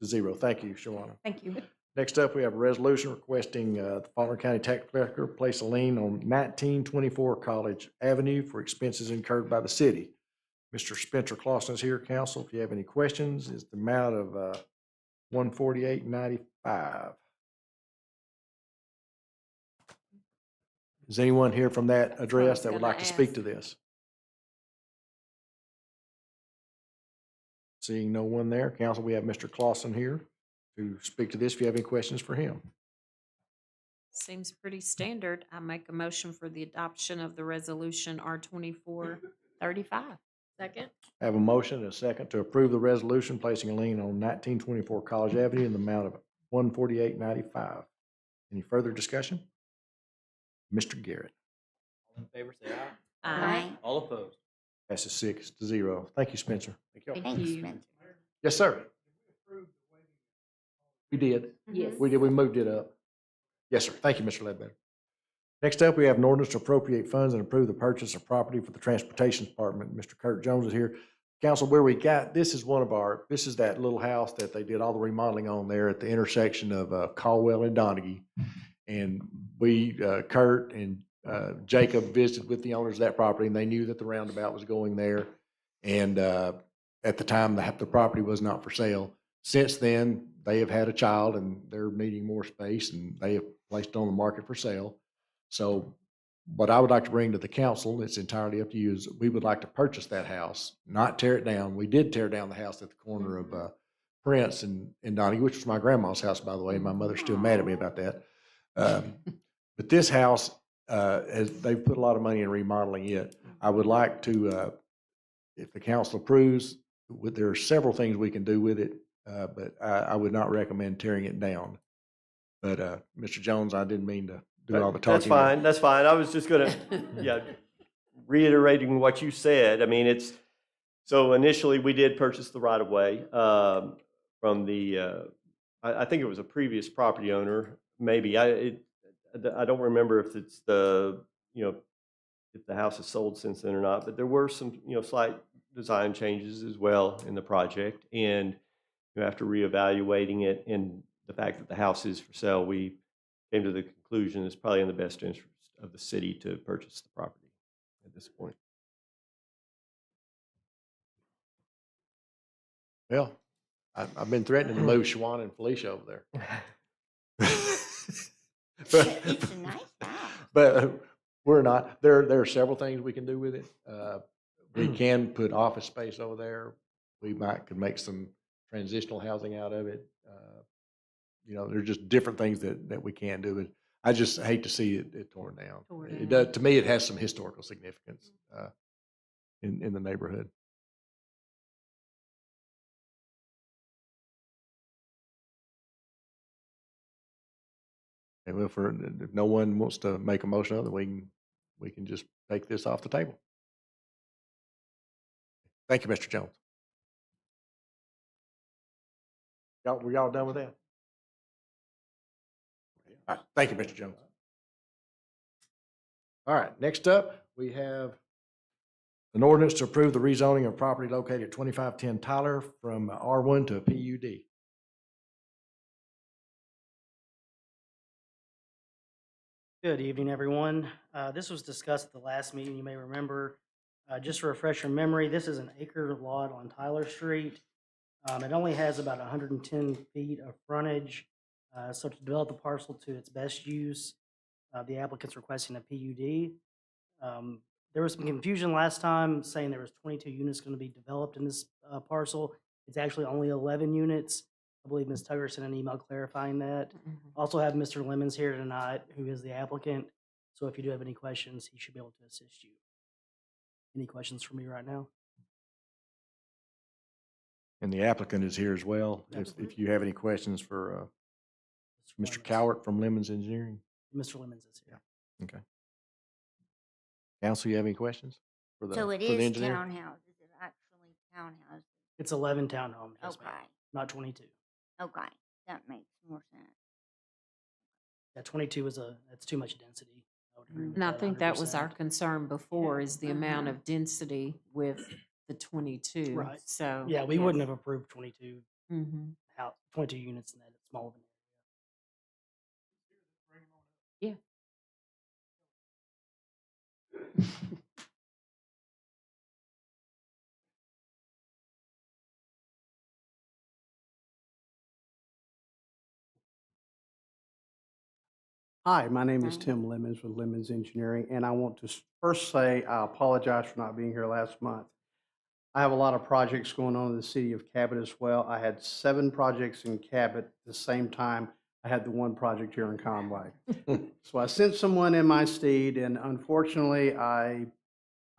6-0. Thank you, Shawana. Thank you. Next up, we have a resolution requesting the Faulkner County Tax Collector place a lien on 1924 College Avenue for expenses incurred by the city. Mr. Spencer Clausen is here, council. If you have any questions, it's the amount of $148.95. Is anyone here from that address that would like to speak to this? Seeing no one there, council, we have Mr. Clausen here to speak to this. If you have any questions for him. Seems pretty standard. I make a motion for the adoption of the resolution R2435. Second. I have a motion and a second to approve the resolution placing a lien on 1924 College Avenue in the amount of $148.95. Any further discussion? Mr. Garrett. All in favor, say aye. Aye. All opposed. That's a 6-0. Thank you, Spencer. Thank Thanks, you. Spencer. Yes, sir. We did. Yes. We did. We moved it up. Yes, sir. Thank you, Mr. Ledbetter. Next up, we have an ordinance to appropriate funds and approve the purchase of property for the Transportation Department. Mr. Kurt Jones is here. Council, where we got, this is that little house that they did all the remodeling on there at the intersection of Caldwell and Donaghy. And we, Kurt and Jacob visited with the owners of that property, and they knew that the roundabout was going there. And at the time, the property was not for sale. Since then, they have had a child and they're needing more space, and they have placed it on the market for sale. So what I would like to bring to the council, it's entirely up to you, is we would like to purchase that house, not tear it down. We did tear down the house at the corner of Prince and Donaghy, which was my grandma's house, by the way. My mother's still mad at me about that. But this house, as they've put a lot of money in remodeling it, I would like to, if the council approves, there are several things we can do with it, but I would not recommend tearing it down. But Mr. Jones, I didn't mean to do all the talking. That's fine. That's fine. I was just gonna, reiterating what you said. I mean, so initially we did purchase the right of way from the, I think it was a previous property owner. Maybe I don't remember if it's if the house is sold since then or not. But there were some slight design changes as well in the project, and after reevaluating it and the fact that the house is for sale, we came to the conclusion it's probably in the best interest of the city to purchase the property at this point. Well, I've been threatening to move Shawana and Felicia over there. It's a nice house. But we're not, there are several things we can do with it. We can put office space over there. We could make some transitional housing out of it. You know, there's just different things that we can do. I just hate to see it torn down. It does, to me, it has some historical significance in the neighborhood. And if no one wants to make a motion other, we can just take this off the table. Thank you, Mr. Jones. Were y'all done with that? All right, thank you, Mr. Jones. All right, next up, we have an ordinance to approve the rezoning of property located at 2510 Tyler from R1 to PUD. Good evening, everyone. This was discussed at the last meeting, you may remember. Just to refresh your memory, this is an acre lot on Tyler Street. It only has about 110 feet of frontage. So to develop the parcel to its best use, the applicant's requesting a PUD. There was some confusion last time saying there was 22 units going to be developed in this parcel. It's actually only 11 units. I believe Ms. Tugger sent an email clarifying that. Also have Mr. Lemons here tonight, who is the applicant. So if you do have any questions, he should be able to assist you. Any questions for me right now? And the applicant is here as well. If you have any questions for Mr. Cowart from Lemons Engineering. Mr. Lemons is here. Okay. Council, you have any questions for the So it for the is engineer? townhouses, it's actually townhouses. It's 11 townhomes, yes, Okay, ma'am, not 22. okay, that makes more sense. Yeah, 22 that's too much density. I would agree with And I that think that was our 100%. concern before, is the amount of density with the 22. Right. So. Yeah, we wouldn't have approved 22 Mhm. 22 units in that small of an Yeah. Hi, my name is Tim Lemons with Lemons Engineering, and I want to first say I apologize for not being here last month. I have a lot of projects going on in the city of Cabot as well. I had 7 projects in Cabot at the same time. I had the one project here in Conway. So I sent someone in my stead, and unfortunately, I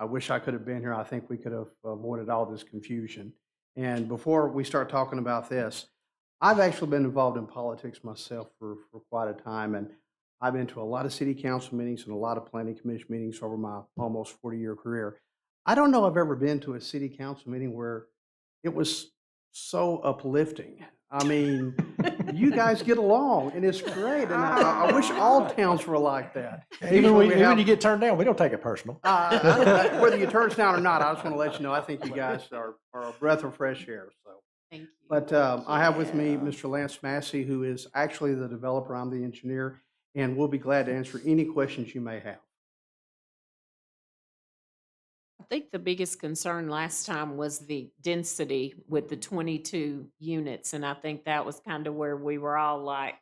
wish I could have been here. I think we could have avoided all this confusion. And before we start talking about this, I've actually been involved in politics myself for quite a time, and I've been to a lot of city council meetings and a lot of planning commission meetings over my almost 40-year career. I don't know I've ever been to a city council meeting where it was so uplifting. I mean, you guys get along, and it's great, and I wish all towns were like that. Even when you get turned down, we don't take it personal. Whether you turn us down or not, I just want to let you know, I think you guys are a breath of fresh air. So, thank you. But I have with me Mr. Lance Massey, who is actually the developer. I'm the engineer, and we'll be glad to answer any questions you may have. I think the biggest concern last time was the density with the 22 units. And I think that was kind of where we were all like,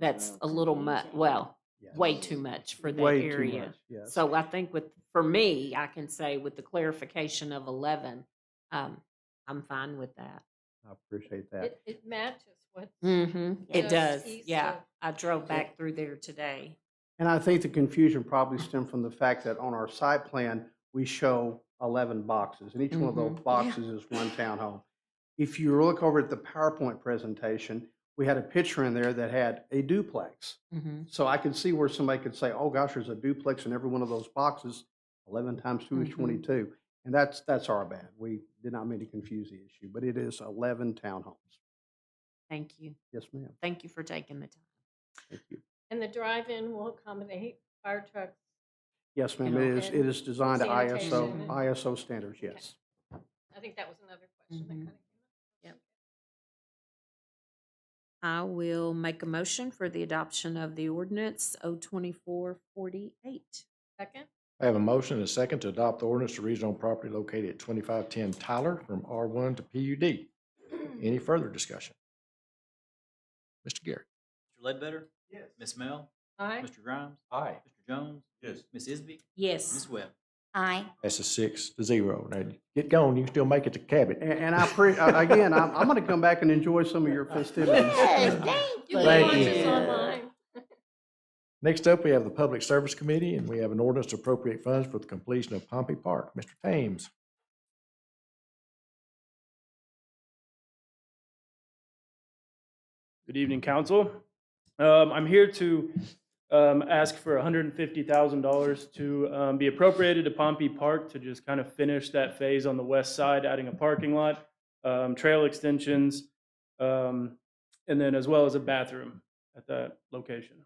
that's a little much, well, way too much for that Way too area. much, yes. So I think for me, I can say with the clarification of 11, I'm fine with that. I appreciate that. It matches what. It just does, east yeah. of- I drove back through there today. And I think the confusion probably stemmed from the fact that on our site plan, we show 11 boxes, and each one of those boxes is one townhome. If you look over at the PowerPoint presentation, we had a picture in there that had a duplex. So I could see where somebody could say, oh gosh, there's a duplex in every one of those boxes. 11 times 2 is 22. And that's our bad. We did not mean to confuse the issue, but it is 11 townhomes. Thank you. Yes, ma'am. Thank you for taking the time. Thank you. And the drive-in will accommodate fire trucks. Yes, ma'am. And It is designed to sanitation. ISO standards, yes. I think that was another question that kind of came up. Yep. I will make a motion for the adoption of the ordinance 02448. Second? I have a motion and a second to adopt the ordinance to rezone property located at 2510 Tyler from R1 to PUD. Any further discussion? Mr. Garrett. Mr. Ledbetter? Yes. Ms. Mel? Aye. Mr. Grimes? Aye. Mr. Jones? Yes. Ms. Isby? Yes. Ms. Webb? Aye. That's a 6-0. Now, get going, you can still make it to Cabot. And again, I'm going to come back and enjoy some of your festivities. Yes, You Thank can you. watch us online. Next up, we have the Public Service Committee, and we have an ordinance to appropriate funds for the completion of Pompey Park. Mr. Thames. Good evening, council. I'm here to ask for $150,000 to be appropriated to Pompey Park to just kind of finish that phase on the west side, adding a parking lot, trail extensions, and then as well as a bathroom at that location.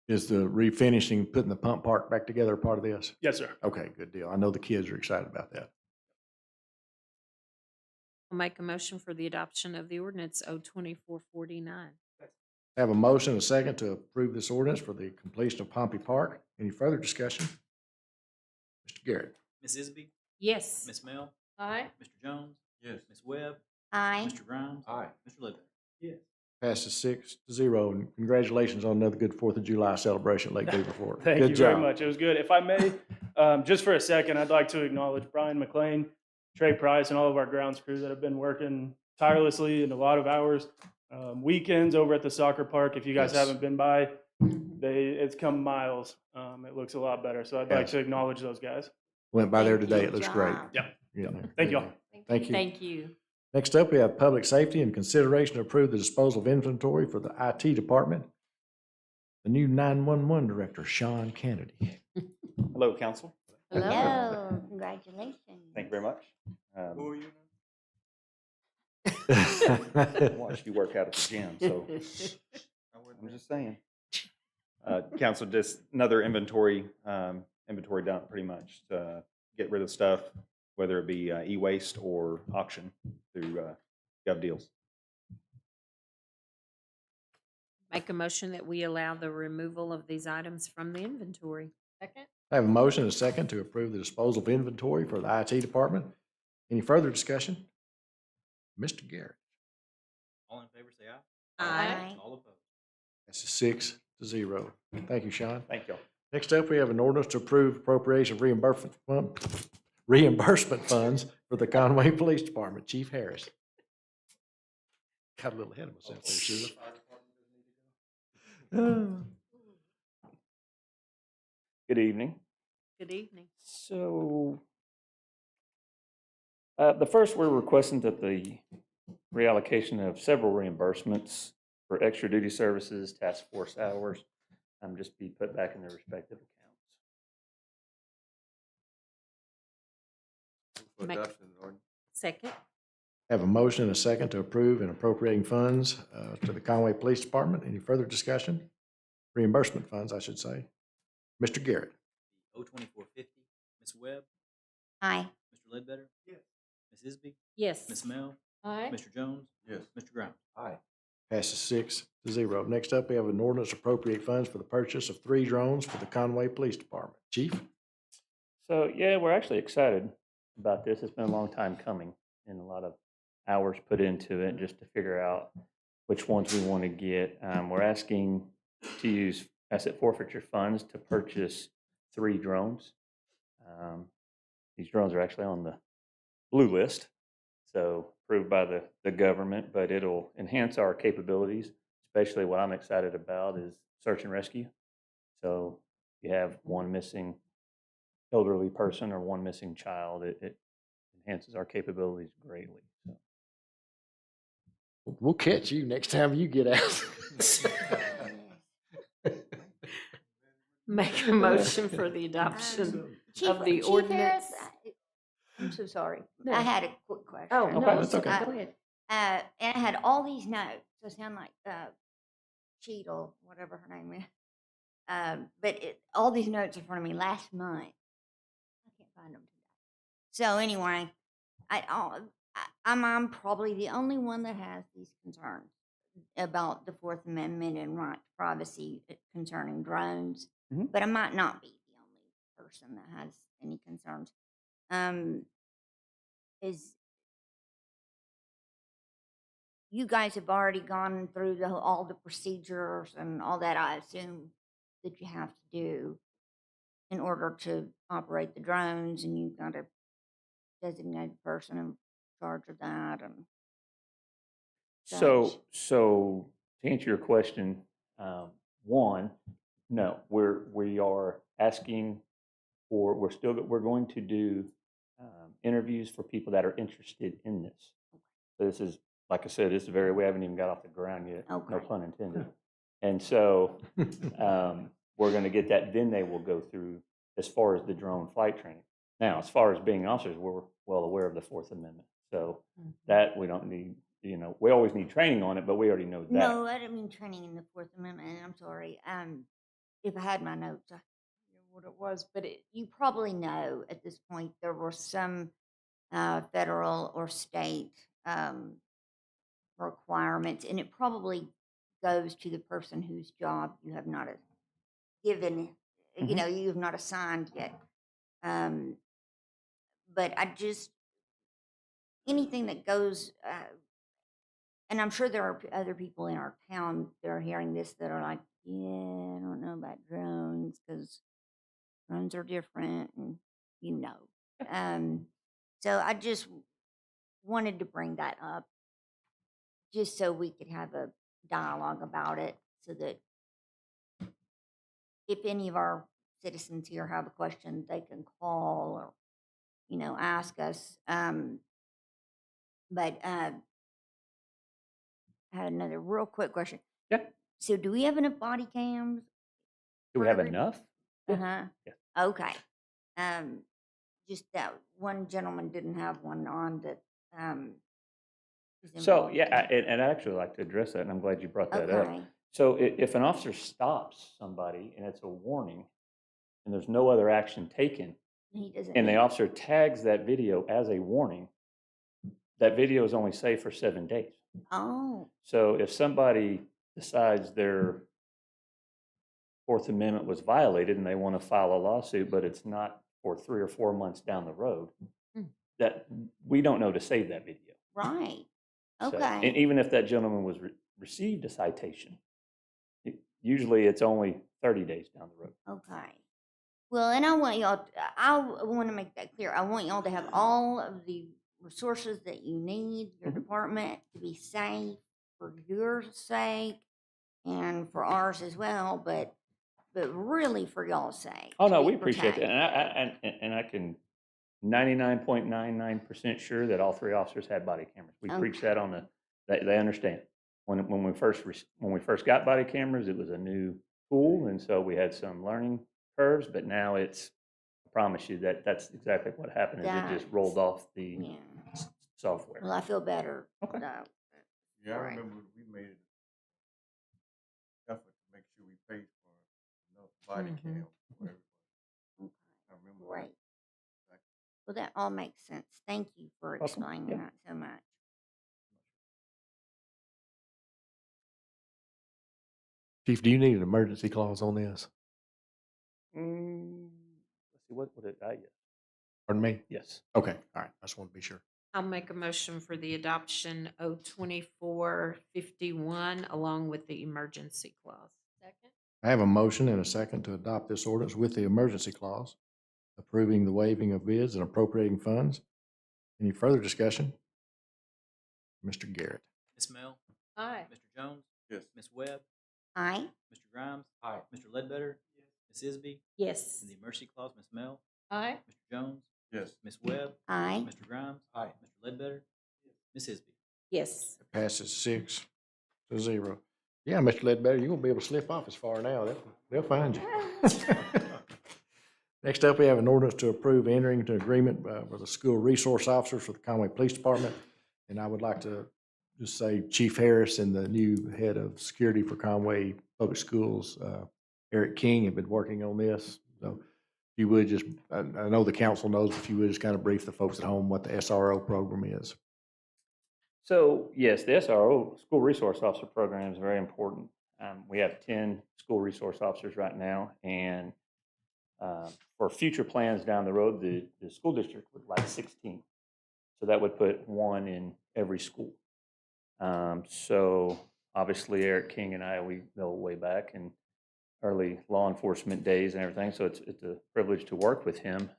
Is the refinishing, putting the pump park back together a part of this? Yes, sir. Okay, good deal. I know the kids are excited about that. I'll make a motion for the adoption of the ordinance 02449. I have a motion and a second to approve this ordinance for the completion of Pompey Park. Any further discussion? Mr. Garrett. Ms. Isby? Yes. Ms. Mel? Aye. Mr. Jones? Yes. Ms. Webb? Aye. Mr. Grimes? Aye. Mr. Ledbetter? Yes. Passes 6-0, and congratulations on another good 4th of July celebration at Lake Beaver Fort. Thank Good you job. very much. It was good. If I may, just for a second, I'd like to acknowledge Brian McLean, Trey Price, and all of our grounds crew that have been working tirelessly and a lot of hours. Weekends over at the soccer park, if you guys Yes. haven't been by, it's come miles. It looks a lot better. So I'd like Yes. to acknowledge those guys. Went by there Thank today. you, It looks great. John. Yeah. Yeah. Thank you all. Thank you. Thank you. Next up, we have Public Safety and consideration to approve the disposal of inventory for the IT department. The new 911 director, Sean Kennedy. Hello, council. Hello, congratulations. Thank you very much. Who are you Watched you work out at the gym, so I'm just saying. Council, just another inventory dump pretty much to get rid of stuff, whether it be e-waste or auction through Gov Deals. Make a motion that we allow the removal of these items from the inventory. Second? I have a motion and a second to approve the disposal of inventory for the IT department. Any further discussion? Mr. Garrett. All in favor, say aye. Aye. All opposed? That's a 6-0. Thank you, Sean. Thank you. Next up, we have an ordinance to approve appropriation of reimbursement funds for the Conway Police Department. Chief Harris. Got a little ahead of myself there, Sheila. Good evening. Good evening. So, the first, we're requesting that the reallocation of several reimbursements for extra duty services, task force hours, just be put back in their respective accounts. For Make- adoption, ordinance. Second? Have a motion and a second to approve and appropriating funds to the Conway Police Department. Any further discussion? Reimbursement funds, I should say. Mr. Garrett. 02450. Ms. Webb? Aye. Mr. Ledbetter? Yes. Ms. Isby? Yes. Ms. Mel? Aye. Mr. Jones? Yes. Mr. Grimes? Aye. Passes 6-0. Next up, we have an ordinance to appropriate funds for the purchase of 3 drones for the Conway Police Department. Chief? So, yeah, we're actually excited about this. It's been a long time coming and a lot of hours put into it just to figure out which ones we want to get. We're asking to use asset forfeiture funds to purchase 3 drones. These drones are actually on the blue list, so approved by the government, but it'll enhance our capabilities, especially what I'm excited about is search and rescue. So if you have one missing elderly person or one missing child, it enhances our capabilities greatly. So. We'll catch you next time you get out. Make a motion for the adoption of the Chief ordinance. Harris, I'm so sorry. No. I had a quick question. Oh, Okay, no, that's okay. Go ahead. And I had all these notes, so sound like Cheadle, whatever her name is. But all these notes in front of me last month. I can't find them today. So anyway, I'm probably the only one that has these concerns. about the Fourth Amendment and right to privacy concerning drones, Mhm. but I might not be the only person that has any concerns. Is you guys have already gone through all the procedures and all that, I assume, that you have to do in order to operate the drones, and you've got a designated person in charge of that and such. So to answer your question, one, no, we are asking for, we're going to do interviews for people that are interested in this. So this is, like I said, this is we haven't even got off the ground yet, no Okay. pun intended. And so we're going to get that, then they will go through as far as the drone flight training. Now, as far as being officers, we're well aware of the Fourth Amendment. So that we don't need, we always need training on it, but we already know that. No, I didn't mean training in the Fourth Amendment. I'm sorry. If I had my notes, I don't know what it was, but you probably know at this point there were some federal or state requirements, and it probably goes to the person whose job you have not given, you have not assigned yet. But I just, anything that goes, and I'm sure there are other people in our town that are hearing this that are like, yeah, I don't know about drones because drones are different, and so I just wanted to bring that up just so we could have a dialogue about it, so that if any of our citizens here have a question, they can call or, ask us. But I had another real quick question. Yeah. So do we have enough body cams? Do we have enough? Uh-huh. Yeah. Okay. Just that one gentleman didn't have one on that. Was So, involved yeah, in- and I'd actually like to address that, and I'm glad you brought that up. Okay. So if an officer stops somebody and it's a warning and there's no other action taken, He doesn't. and the need- officer tags that video as a warning, that video is only safe for 7 days. Oh. So if somebody decides their Fourth Amendment was violated and they want to file a lawsuit, but it's not for 3 or 4 months down the road, that we don't know to save that video. Right. So, Okay. and even if that gentleman was received a citation, usually it's only 30 days down the road. Okay. Well, and I want to make that clear. I want y'all to have all of the resources that you need, your department, to be safe for your sake and for ours as well, but really for y'all's sake. Oh, to no, be we appreciate that. protected. And I can 99.99% sure that all 3 officers had body cameras. We preach that on they understand. When we first got body cameras, it was a new tool, and so we had some learning curves, but now I promise you that's exactly what happened, is it just rolled off the software. Well, I feel better. Okay. Yeah, I Right. remember we made an effort to make sure we paid for enough body cam for everybody. I remember that. Right. Well, that all makes sense. Thank you for Welcome. explaining Yeah. that so much. Chief, do you need an emergency clause on this? Let's see, what did I get? Pardon me? Yes. Okay, all right. I just want to be sure. I'll make a motion for the adoption of 2451 along with the emergency clause. Second. I have a motion and a second to adopt this ordinance with the emergency clause, approving the waiving of bids and appropriating funds. Any further discussion? Mr. Garrett. Ms. Mel, Aye. Mr. Jones, Yes. Ms. Webb, Aye. Mr. Grimes. Aye. Mr. Ledbetter. Ms. Isby. Yes. And the emergency clause, Ms. Mel, Aye. Mr. Jones, Yes. Ms. Webb, Aye. Mr. Grimes. Aye. Mr. Ledbetter. Ms. Isby. Yes. It passes 6-0. Yeah, Mr. Ledbetter, you won't be able to slip off as far now. They'll find you. Next up, we have an ordinance to approve entering into agreement with the school resource officers for the Conway Police Department. And I would like to just say Chief Harris and the new head of security for Conway Public Schools, Eric King, have been working on this. So if you would just, I know the council knows, if you would just kind of brief the folks at home what the SRO program is. So yes, the SRO, School Resource Officer Program, is very important. We have 10 school resource officers right now, and for future plans down the road, the school district would like 16. So that would put one in every school. So obviously Eric King and I, we go way back in early law enforcement days and everything. So it's a privilege to work with him.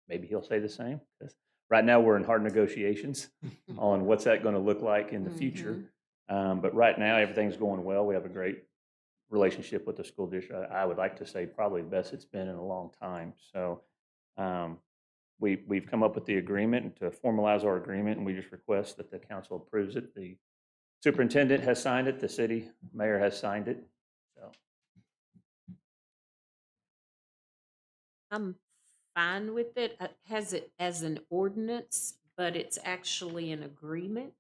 Maybe he'll say the same. 'Cause right now we're in hard negotiations on what's that going to look like in the future. But right now everything's going well. We have a great relationship with the school district. I would like to say probably the best it's been in a long time. So we've come up with the agreement to formalize our agreement, and we just request that the council approves it. The superintendent has signed it. The city mayor has signed it. So I'm fine with it. It has it as an ordinance, but it's actually an agreement.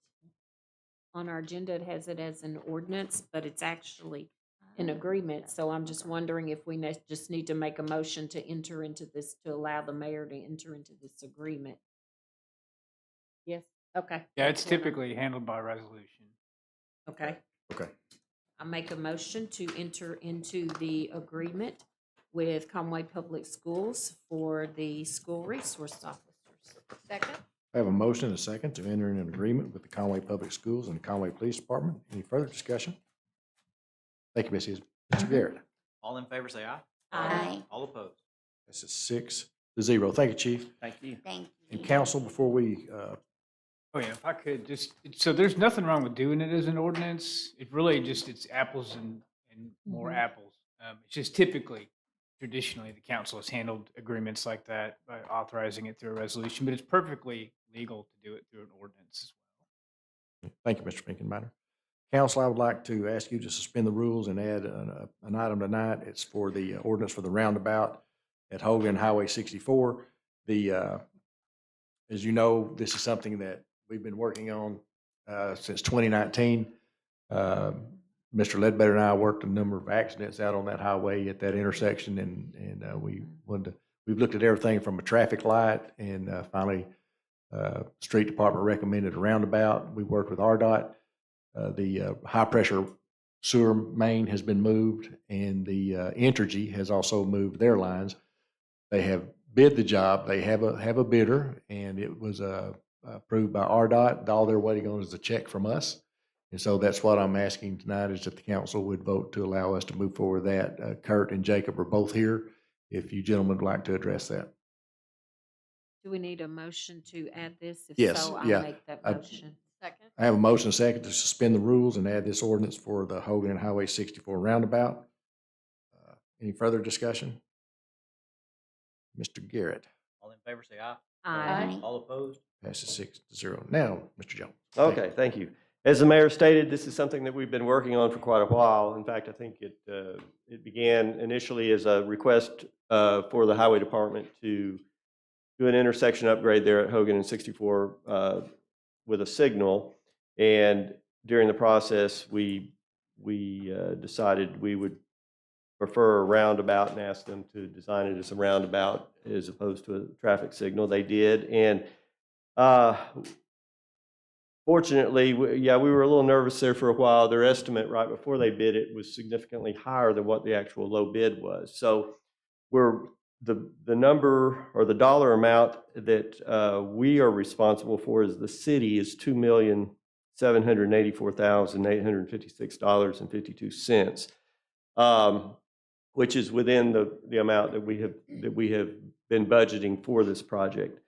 On our agenda, it has it as an ordinance, but it's actually an agreement. So I'm just wondering if we just need to make a motion to enter into this, to allow the mayor to enter into this agreement. Yes, okay. Yeah, it's That's what I'm- typically handled by resolution. Okay. Okay. I make a motion to enter into the agreement with Conway Public Schools for the school resource officers. Second? I have a motion and a second to enter in an agreement with the Conway Public Schools and the Conway Police Department. Any further discussion? Thank you, Ms. Isbell. Mr. Garrett. All in favor, say aye. Aye. All opposed. This is 6-0. Thank you, Chief. thank you. Thank you. And council, before we, Oh, yeah, if I could just, so there's nothing wrong with doing it as an ordinance. It really just, it's apples and more apples. It's just typically, traditionally, the council has handled agreements like that by authorizing it through a resolution, but it's perfectly legal to do it through an ordinance as well. thank you, Mr. Finkenbeiner. Council, I would like to ask you to suspend the rules and add an item tonight. It's for the ordinance for the roundabout at Hogan Highway 64. As you know, this is something that we've been working on since 2019. Mr. Ledbetter and I worked a number of accidents out on that highway at that intersection, and we've looked at everything from a traffic light, and finally, street department recommended a roundabout. We worked with RDOT. The high pressure sewer main has been moved, and the Entergy has also moved their lines. They have bid the job. They have a bidder, and it was approved by RDOT. All they're waiting on is a check from us. And so that's what I'm asking tonight, is that the council would vote to allow us to move forward with that. Kurt and Jacob are both here, if you gentlemen would like to address that. Do we need a motion to add this? If Yes, so, yeah. I'll make that motion. Second? I have a motion and a second to suspend the rules and add this ordinance for the Hogan and Highway 64 roundabout. Any further discussion? Mr. Garrett. All in favor, say aye. Aye. All opposed. Passes 6-0. Now, Mr. Jones. Okay, thank you. As the mayor stated, this is something that we've been working on for quite a while. In fact, I think it began initially as a request for the highway department to do an intersection upgrade there at Hogan and 64 with a signal. And during the process, we decided we would prefer a roundabout and asked them to design it as a roundabout as opposed to a traffic signal. They did. And fortunately, we were a little nervous there for a while. Their estimate right before they bid it was significantly higher than what the actual low bid was. So the number or the dollar amount that we are responsible for as the city is $2,784,856.52, which is within the amount that we have been budgeting for this project.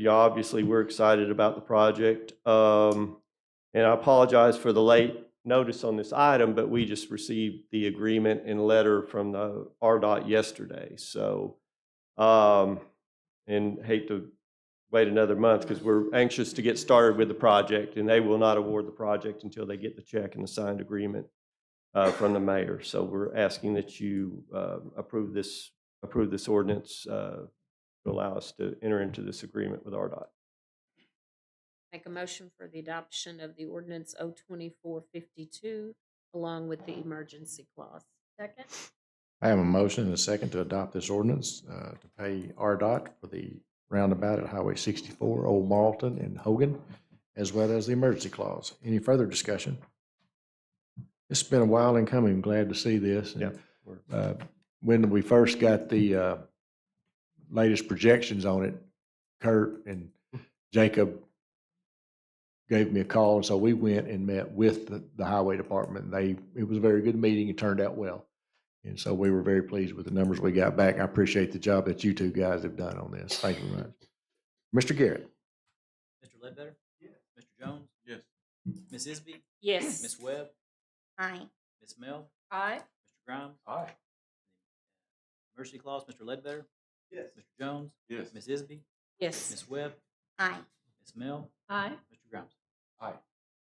Obviously we're excited about the project, and I apologize for the late notice on this item, but we just received the agreement and letter from the RDOT yesterday. So, and hate to wait another month because we're anxious to get started with the project, and they will not award the project until they get the check and the signed agreement from the mayor. So we're asking that you approve this ordinance to allow us to enter into this agreement with RDOT. Make a motion for the adoption of the ordinance 02452 along with the emergency clause. Second? I have a motion and a second to adopt this ordinance to pay RDOT for the roundabout at Highway 64, Old Marlton and Hogan, as well as the emergency clause. Any further discussion? It's been a while in coming. Glad to see this. And, when we first got the latest projections on it, Kurt and Jacob gave me a call, and so we went and met with the highway department. It was a very good meeting. It turned out well. And so we were very pleased with the numbers we got back. I appreciate the job that you two guys have done on this. Thank you very much. Mr. Garrett. Mr. Ledbetter? Yes. Mr. Jones? Yes. Ms. Isby? Yes. Ms. Webb? Aye. Ms. Mel? Aye. Mr. Grimes? Aye. Emergency clause, Mr. Ledbetter? Yes. Mr. Jones? Yes. Ms. Isby? Yes. Ms. Webb? Aye. Ms. Mel? Aye. Mr. Grimes? Aye.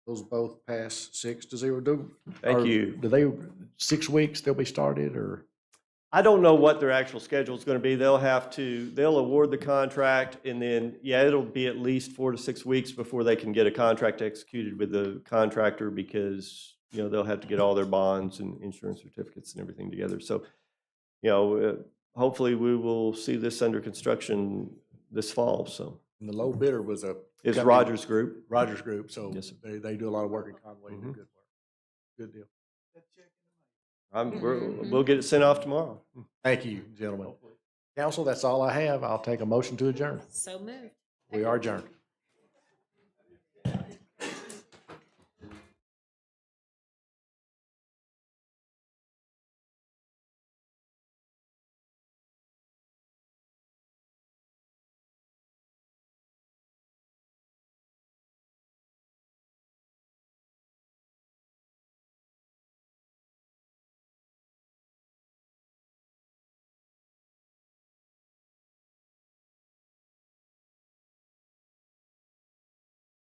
Those both pass 6-0. Thank you. Do they, 6 weeks, they'll be started, or? I don't know what their actual schedule is going to be. They'll award the contract, and then, yeah, it'll be at least 4 to 6 weeks before they can get a contract executed with the contractor, because, you know, they'll have to get all their bonds and insurance certificates and everything together. So, you know, hopefully we will see this under construction this fall, so. And the low bidder was It's company- Rogers Group. Rogers Group, so Yes, sir. they do a lot of work in Conway, and do good work. Good deal. We'll get it sent off tomorrow. Thank you, gentlemen. Council, that's all I have. I'll take a motion to adjourn. So moved. We are adjourned.